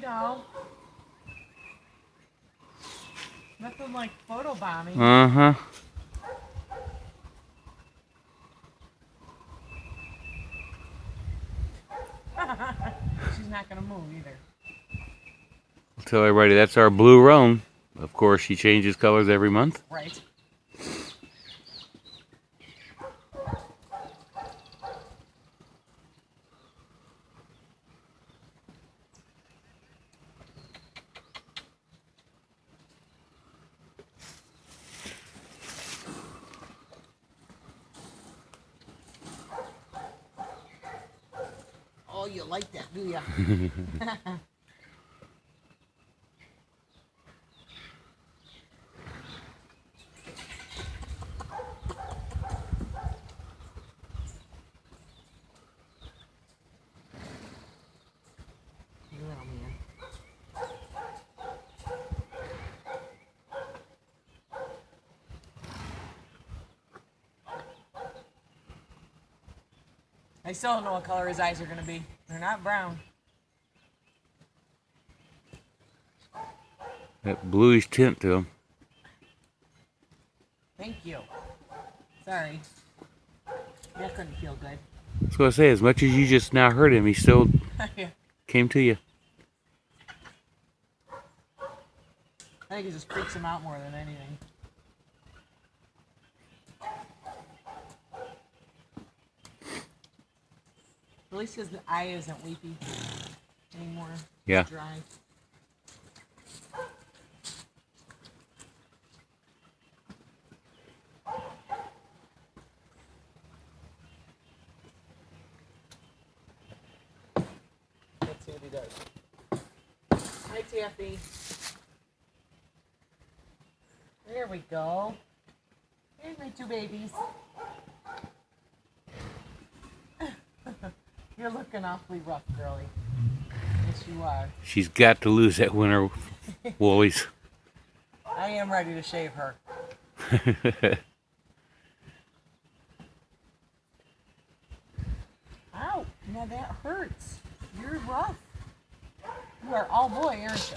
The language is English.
go. Nothing like photobombing. Uh-huh. She's not going to move either. I'll tell everybody that's our blue roan. Of course, she changes colors every month. Right. Oh, you like that, do ya? Little man. I still don't know what color his eyes are going to be. They're not brown. That bluish tint to him. Thank you. Sorry. That couldn't feel good. I was going to say, as much as you just now heard him, he still Yeah. came to you. I think it just freaks him out more than anything. At least his eye isn't weepy anymore. Yeah. It's dry. Let's see what he does. Hi, Taffy. There we go. Here's my two babies. You're looking awfully rough, girlie. Yes, you are. She's got to lose that winter woolies. I am ready to shave her. Ow! Now that hurts. You're rough. You are all boy, aren't you?